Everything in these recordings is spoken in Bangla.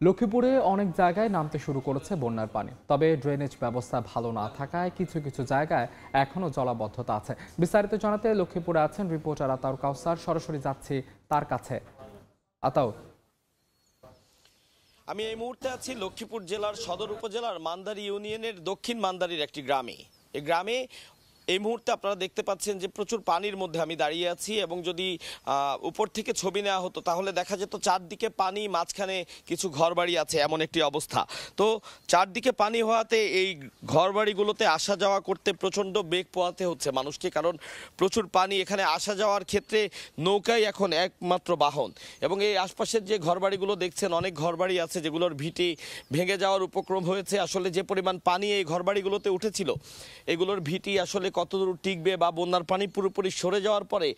লক্ষ্মীপুরে অনেক জায়গায় নামতে শুরু করেছে বন্যার পানি, তবে ড্রেনেজ ব্যবস্থা ভালো না থাকায় কিছু কিছু জায়গায় এখনো জলাবদ্ধতা আছে। বিস্তারিত জানাতে লক্ষ্মীপুরে আছেন রিপোর্টার আতাউর কাউসার। সরাসরি যাচ্ছি তার কাছে। আতাউর, আমি এই মুহূর্তে আছি লক্ষ্মীপুর জেলার সদর উপজেলার মান্দারি ইউনিয়নের দক্ষিণ মান্দারির একটি গ্রামে। এই গ্রামে এই মুহূর্তে আপনারা দেখতে পাচ্ছেন যে প্রচুর পানির মধ্যে আমি দাঁড়িয়ে আছি, এবং যদি উপর থেকে ছবি নেওয়া হতো তাহলে দেখা যেত চারদিকে পানি, মাঝখানে কিছু ঘরবাড়ি আছে, এমন একটি অবস্থা। তো চারদিকে পানি হওয়াতে এই ঘরবাড়িগুলোতে আসা যাওয়া করতে প্রচণ্ড বেগ পোহাতে হচ্ছে মানুষকে, কারণ প্রচুর পানি। এখানে আসা যাওয়ার ক্ষেত্রে নৌকাই এখন একমাত্র বাহন। এবং এই আশপাশের যে ঘরবাড়িগুলো দেখছেন, অনেক ঘরবাড়ি আছে যেগুলোর ভিটি ভেঙে যাওয়ার উপক্রম হয়েছে। আসলে যে পরিমাণ পানি এই ঘরবাড়িগুলোতে উঠেছিল, এগুলোর ভিটি আসলে কতদূর টিকবে, বা বন্যার পানি পুরোপুরি সরে যাওয়ার পরে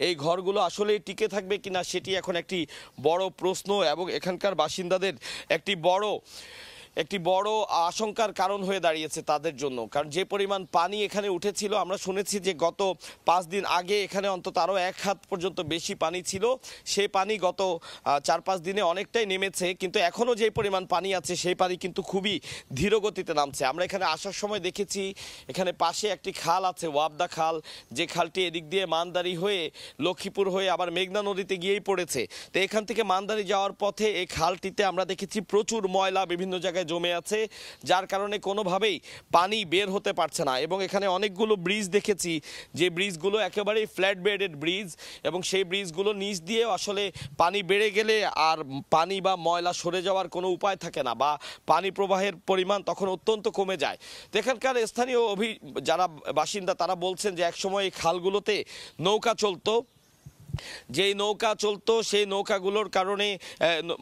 এই ঘরগুলো আসলে টিকে থাকবে কিনা, সেটি এখন একটি বড় প্রশ্ন এবং এখানকার বাসিন্দাদের একটি বড় আশঙ্কার কারণ হয়ে দাঁড়িয়েছে তাদের জন্য। কারণ যে পরিমাণ পানি এখানে উঠেছিল, আমরা শুনেছি যে গত 5 দিন আগে এখানে অন্তত আরও 1 হাত পর্যন্ত বেশি পানি ছিল। সেই পানি গত 4-5 দিনে অনেকটাই নেমেছে, কিন্তু এখনও যে পরিমাণ পানি আছে সেই পানি কিন্তু খুবই ধীর গতিতে নামছে। আমরা এখানে আসার সময় দেখেছি এখানে পাশে একটি খাল আছে, ওয়াবদা খাল, যে খালটি এদিক দিয়ে মান্দারি হয়ে লক্ষ্মীপুর হয়ে আবার মেঘনা নদীতে গিয়েই পড়েছে। তো এখান থেকে মান্দারি যাওয়ার পথে এই খালটিতে আমরা দেখেছি প্রচুর ময়লা বিভিন্ন জায়গায় জমে আছে, যার কারণে কোনোভাবেই পানি বের হতে পারছে না। এবং এখানে অনেকগুলো ব্রিজ দেখেছি, যে ব্রিজগুলো একেবারেই ফ্ল্যাট বেডেড ব্রিজ, এবং সেই ব্রিজগুলো নিচ দিয়ে আসলে পানি বেড়ে গেলে আর পানি বা ময়লা সরে যাওয়ার কোনো উপায় থাকে না, বা পানি প্রবাহের পরিমাণ তখন অত্যন্ত কমে যায়। তো এখানকার স্থানীয় যারা বাসিন্দা তারা বলছেন যে একসময় এই খালগুলোতে নৌকা চলতো, যেই নৌকা চলতো সেই নৌকাগুলোর কারণে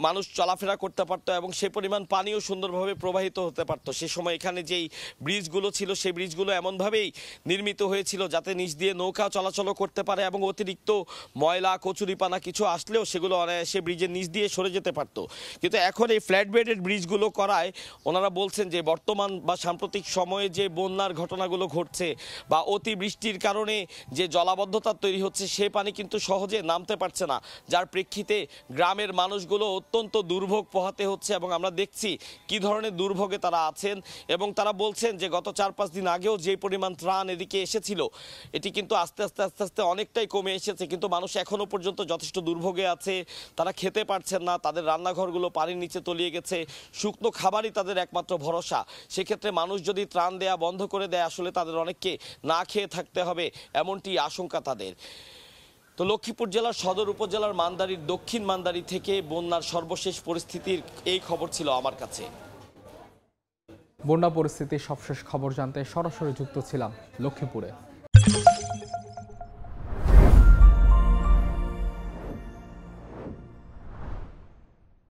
মানুষ চলাফেরা করতে পারতো, এবং সে পরিমাণ পানিও সুন্দরভাবে প্রবাহিত হতে পারতো। সে সময় এখানে যেই ব্রিজগুলো ছিল সেই ব্রিজগুলো এমনভাবেই নির্মিত হয়েছিল যাতে নিচ দিয়ে নৌকা চলাচল করতে পারে, এবং অতিরিক্ত ময়লা কচুরিপানা কিছু আসলেও সেগুলো অনায়াসে ব্রিজের নিচ দিয়ে সরে যেতে পারতো। কিন্তু এখন এই ফ্ল্যাট বেডেড ব্রিজগুলো করায় ওনারা বলছেন যে বর্তমান বা সাম্প্রতিক সময়ে যে বন্যার ঘটনাগুলো ঘটছে বা অতিবৃষ্টির কারণে যে জলাবদ্ধতা তৈরি হচ্ছে, সে পানি কিন্তু সহজে নামতে পারছে না, যার প্রেক্ষিতে গ্রামের মানুষগুলো অত্যন্ত দুর্ভোগ পোহাতে হচ্ছে। এবং আমরা দেখছি কি ধরনের দুর্ভোগে তারা আছেন, এবং তারা বলছেন যে গত 4-5 দিন আগেও যে পরিমাণ ত্রাণ এদিকে এসেছিল, এটি কিন্তু আস্তে আস্তে অনেকটাই কমে এসেছে, কিন্তু মানুষ এখনো পর্যন্ত যথেষ্ট দুর্ভোগে আছে। তারা খেতে পারছেন না, তাদের রান্নাঘরগুলো পানির নিচে তলিয়ে গেছে, শুকনো খাবারই তাদের একমাত্র ভরসা। সেক্ষেত্রে মানুষ যদি ত্রাণ দেয়া বন্ধ করে দেয়, আসলে তাদের অনেককে না খেয়ে থাকতে হবে, এমনটি আশঙ্কা তাদের। তো লক্ষ্মীপুর জেলার সদর উপজেলার মান্দারির দক্ষিণ মান্দারি থেকে বন্যার সর্বশেষ পরিস্থিতির এই খবর ছিল আমার কাছে। বন্যা পরিস্থিতির সবশেষ খবর জানতে সরাসরি যুক্ত ছিলাম লক্ষ্মীপুরে।